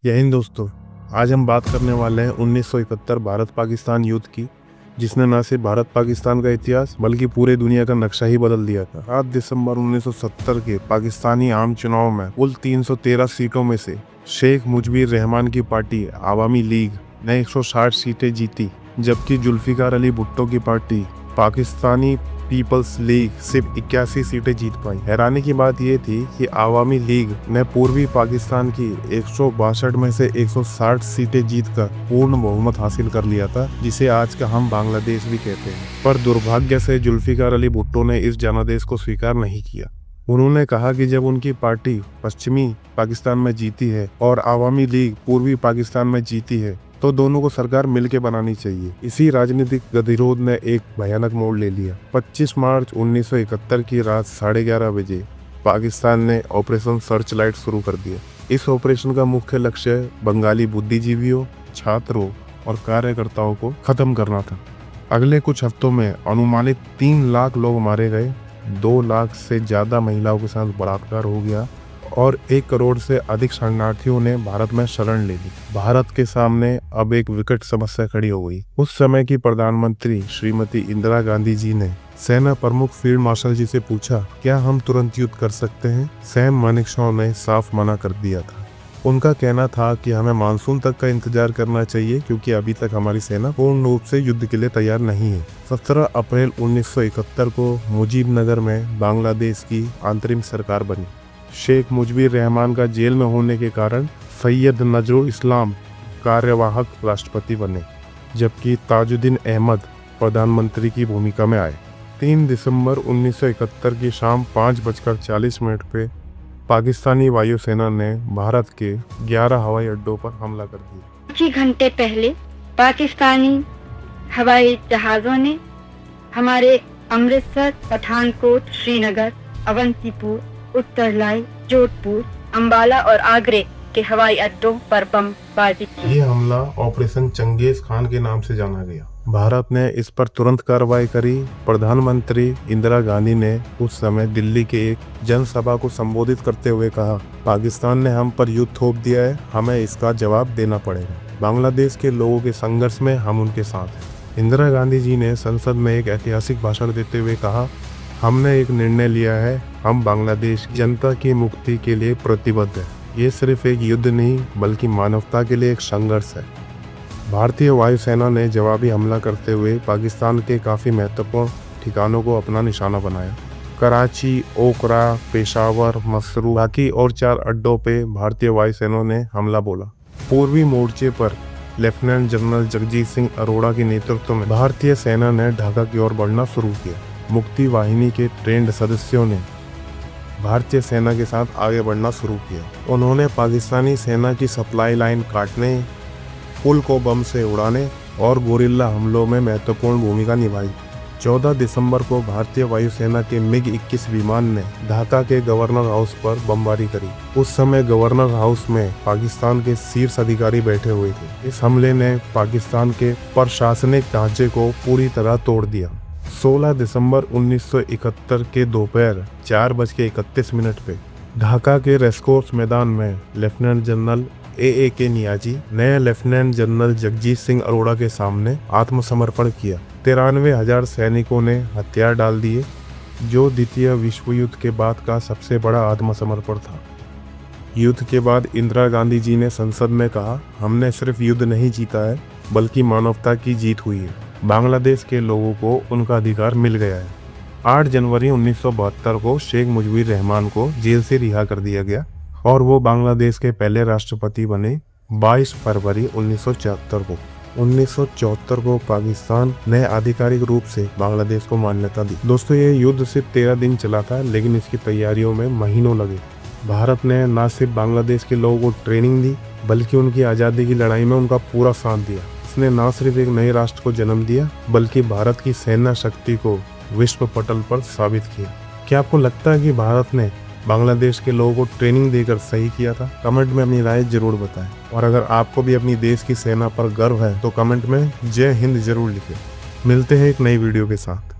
जय हिंद दोस्तों। आज हम बात करने वाले हैं 1971 भारत पाकिस्तान युद्ध की, जिसने न सिर्फ भारत पाकिस्तान का इतिहास बल्कि पूरे दुनिया का नक्शा ही बदल दिया था। 7 दिसंबर 1970 के पाकिस्तानी आम चुनाव में कुल 313 सीटों में से शेख मुजीबुर रहमान की पार्टी आवामी लीग ने 160 सीटें जीती, जबकि जुल्फिकार अली भुट्टो की पार्टी पाकिस्तानी पीपल्स लीग सिर्फ 81 सीटें जीत पाई। हैरानी की बात यह थी कि आवामी लीग ने पूर्वी पाकिस्तान की 162 में से 160 सीटें जीतकर पूर्ण बहुमत हासिल कर लिया था, जिसे आज का हम बांग्लादेश भी कहते हैं। पर दुर्भाग्य से जुल्फिकार अली भुट्टो ने इस जनादेश को स्वीकार नहीं किया। उन्होंने कहा कि जब उनकी पार्टी पश्चिमी पाकिस्तान में जीती है और आवामी लीग पूर्वी पाकिस्तान में जीती है तो दोनों को सरकार मिलकर बनानी चाहिए। इसी राजनीतिक गतिरोध ने एक भयानक मोड़ ले लिया। 25 मार्च 1971 की रात 11:30 बजे पाकिस्तान ने ऑपरेशन सर्च लाइट शुरू कर दिया। इस ऑपरेशन का मुख्य लक्ष्य बंगाली बुद्धिजीवियों, छात्रों और कार्यकर्ताओं को खत्म करना था। अगले कुछ हफ्तों में अनुमानित 3 लाख लोग मारे गए, 2 लाख से ज्यादा महिलाओं के साथ बलात्कार हो गया और 1 करोड़ से अधिक शरणार्थियों ने भारत में शरण ले ली। भारत के सामने अब एक विकट समस्या खड़ी हो गई। उस समय की प्रधानमंत्री श्रीमती इंदिरा गांधी जी ने सेना प्रमुख फील्ड मार्शल जी से पूछा, क्या हम तुरंत युद्ध कर सकते हैं? सैम मानेकशॉ ने साफ मना कर दिया था। उनका कहना था कि हमें मानसून तक का इंतजार करना चाहिए, क्योंकि अभी तक हमारी सेना पूर्ण रूप से युद्ध के लिए तैयार नहीं है। 17 अप्रैल 1971 को मुजीबनगर में बांग्लादेश की अंतरिम सरकार बनी। शेख मुजीबुर रहमान का जेल में होने के कारण सैयद नजरुल इस्लाम कार्यवाहक राष्ट्रपति बने, जबकि ताजुद्दीन अहमद प्रधानमंत्री की भूमिका में आए। 3 दिसंबर 1971 की शाम 5:40 पे पाकिस्तानी वायुसेना ने भारत के 11 हवाई अड्डों पर हमला कर दिया। कुछ ही घंटे पहले पाकिस्तानी हवाई जहाज़ों ने हमारे अमृतसर, पठानकोट, श्रीनगर, अवंतीपुर, उत्तरलाई, जोधपुर, अंबाला और आगरे के हवाई अड्डों पर बमबारी की। ये हमला ऑपरेशन चंगेज खान के नाम से जाना गया। भारत ने इस पर तुरंत कार्रवाई करी। प्रधानमंत्री इंदिरा गांधी ने उस समय दिल्ली के एक जनसभा को संबोधित करते हुए कहा, पाकिस्तान ने हम पर युद्ध थोप दिया है, हमें इसका जवाब देना पड़ेगा। बांग्लादेश के लोगों के संघर्ष में हम उनके साथ हैं। इंदिरा गांधी जी ने संसद में एक ऐतिहासिक भाषण देते हुए कहा, हमने एक निर्णय लिया है, हम बांग्लादेश जनता की मुक्ति के लिए प्रतिबद्ध हैं। ये सिर्फ एक युद्ध नहीं बल्कि मानवता के लिए एक संघर्ष है। भारतीय वायुसेना ने जवाबी हमला करते हुए पाकिस्तान के काफ़ी महत्वपूर्ण ठिकानों को अपना निशाना बनाया। कराची, ओकरा, पेशावर, मसरू, बाकी और 4 अड्डों पे भारतीय वायुसेना ने हमला बोला। पूर्वी मोर्चे पर लेफ्टिनेंट जनरल जगजीत सिंह अरोड़ा के नेतृत्व में भारतीय सेना ने ढाका की ओर बढ़ना शुरू किया। मुक्ति वाहिनी के ट्रेंड सदस्यों ने भारतीय सेना के साथ आगे बढ़ना शुरू किया। उन्होंने पाकिस्तानी सेना की सप्लाई लाइन काटने, पुल को बम से उड़ाने और गोरिल्ला हमलों में महत्वपूर्ण भूमिका निभाई। 14 दिसंबर को भारतीय वायुसेना के MiG-21 विमान ने ढाका के गवर्नर हाउस पर बमबारी करी। उस समय गवर्नर हाउस में पाकिस्तान के शीर्ष अधिकारी बैठे हुए थे। इस हमले ने पाकिस्तान के प्रशासनिक ढांचे को पूरी तरह तोड़ दिया। 16 दिसंबर 1971 के दोपहर 4:31 पे ढाका के रेसकोर्स मैदान में लेफ्टिनेंट जनरल A.A.K. नियाजी ने लेफ्टिनेंट जनरल जगजीत सिंह अरोड़ा के सामने आत्मसमर्पण किया। 93,000 सैनिकों ने हथियार डाल दिए, जो द्वितीय विश्व युद्ध के बाद का सबसे बड़ा आत्मसमर्पण था। युद्ध के बाद इंदिरा गांधी जी ने संसद में कहा, हमने सिर्फ युद्ध नहीं जीता है बल्कि मानवता की जीत हुई है। बांग्लादेश के लोगों को उनका अधिकार मिल गया है। 8 जनवरी 1972 को शेख मुजीबुर रहमान को जेल से रिहा कर दिया गया और वो बांग्लादेश के पहले राष्ट्रपति बने 22 फरवरी 1974 को पाकिस्तान ने आधिकारिक रूप से बांग्लादेश को मान्यता दी। दोस्तों, ये युद्ध सिर्फ 13 दिन चला था, लेकिन इसकी तैयारियों में महीनों लगे। भारत ने न सिर्फ बांग्लादेश के लोगों को ट्रेनिंग दी बल्कि उनकी आज़ादी की लड़ाई में उनका पूरा साथ दिया। इसने न सिर्फ एक नए राष्ट्र को जन्म दिया बल्कि भारत की सेना शक्ति को विश्व पटल पर साबित किया। क्या आपको लगता है कि भारत ने बांग्लादेश के लोगों को ट्रेनिंग देकर सही किया था? कमेंट में अपनी राय जरूर बताएं। और अगर आपको भी अपनी देश की सेना पर गर्व है तो कमेंट में जय हिंद जरूर लिखें। मिलते हैं एक नई वीडियो के साथ।